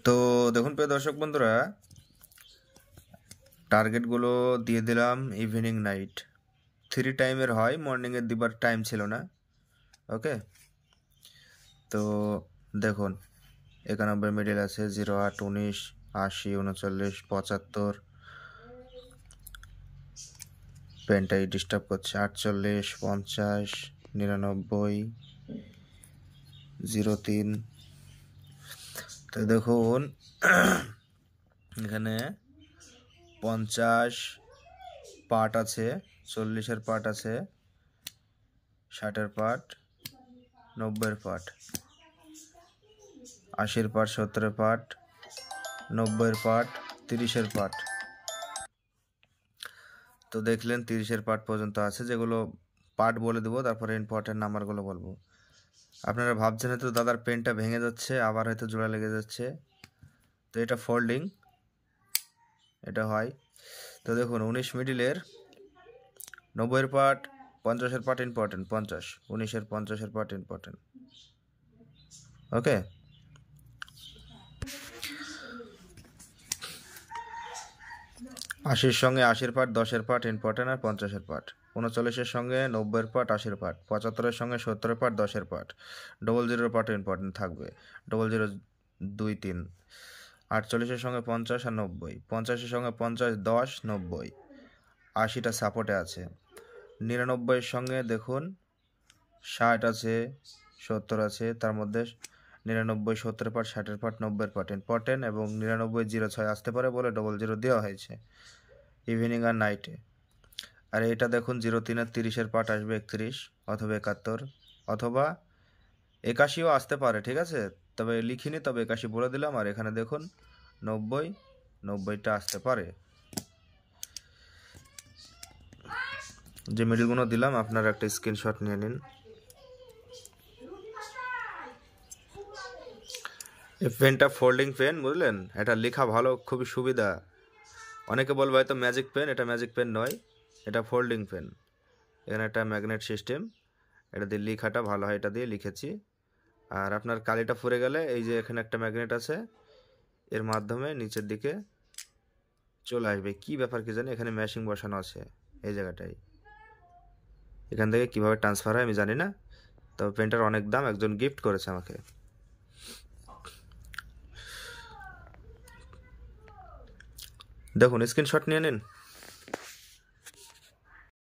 তো দেখুন প্রিয় দর্শক বন্ধুরা, টার্গেটগুলো দিয়ে দিলাম ইভিনিং নাইট 3 টাইমের হয়, মর্নিংয়ের দিবার টাইম ছিল না। ওকে, তো দেখুন 91 মিডিল আছে, 08, 19, 80, 39, 75, পেনটাই ডিস্টার্ব করছে, 48, 50, 99, 03। তো দেখুন এখানে 50 পার্ট আছে, 40-এর পার্ট আছে, 60-এর পার্ট, 90-এর পার্ট, 80-এর পার্ট, 70-এর পার্ট, 90-এর পার্ট, 30-এর পার্ট। তো দেখলেন 30-এর পার্ট পর্যন্ত আছে, যেগুলো পার্ট বলে দেবো, তারপরে ইম্পর্টেন্ট নাম্বারগুলো বলবো। আপনারা ভাবছেন হয়তো দাদার পেনটা ভেঙে যাচ্ছে, আবার হয়তো জোড়া লেগে যাচ্ছে। তো এটা ফোল্ডিং, এটা হয়। তো দেখুন 19 মিডিলের 90-এর পার্ট, 50-এর পার্ট ইম্পর্টেন্ট, 50, 19-এর 50-এর পার্ট ইম্পর্টেন্ট। ওকে, আশির সঙ্গে 80-এর পার্ট, 10-এর পার্ট ইম্পর্টেন্ট আর 50-এর পার্ট। 39-এর সঙ্গে 90-এর পার্ট, 80-এর পার্ট। 75-এর সঙ্গে 70-এর পার্ট, 10-এর পার্ট। 00-এর পার্ট ইম্পর্টেন্ট থাকবে, 00, 2, 3। 48-এর সঙ্গে 50 আর 90, 50-এর সঙ্গে 50, 10, 90, 80টা সাপোর্টে আছে। 99-এর সঙ্গে দেখুন 60 আছে, 70 আছে, তার মধ্যে 99, 70-এর পার্ট, 60-এর পার্ট, 90-এর পার্ট ইম্পর্টেন্ট, এবং 99, 06 আসতে পারে বলে 00 দেওয়া হয়েছে ইভিনিং আর নাইটে। আর এটা দেখুন 03-এর 30-এর পার্ট আসবে 31 অথবা 71 অথবা 81ও আসতে পারে, ঠিক আছে, তবে লিখিনি, তবে 81 বলে দিলাম। আর এখানে দেখুন 90টা আসতে পারে। যে মিডিলগুলো দিলাম আপনারা একটা স্ক্রিনশট নিয়ে নিন। এই পেনটা ফোল্ডিং পেন, বুঝলেন, এটা লেখা ভালো, খুবই সুবিধা। অনেকে বলবে হয়তো ম্যাজিক পেন, এটা ম্যাজিক পেন নয়, এটা ফোল্ডিং পেন। এখানে একটা ম্যাগনেট সিস্টেম, এটা দিয়ে লেখাটা ভালো হয়, এটা দিয়ে লিখেছি। আর আপনার কালিটা ফুরে গেলে এই যে এখানে একটা ম্যাগনেট আছে, এর মাধ্যমে নিচের দিকে চলে আসবে। কি ব্যাপার কি জানি, এখানে ম্যাশিং বসানো আছে এই জায়গাটায়, এখান থেকে কিভাবে ট্রান্সফার হয় আমি জানি না, তবে পেনটার অনেক দাম, একজন গিফট করেছে আমাকে। দেখুন স্ক্রিনশট নিয়ে নিন।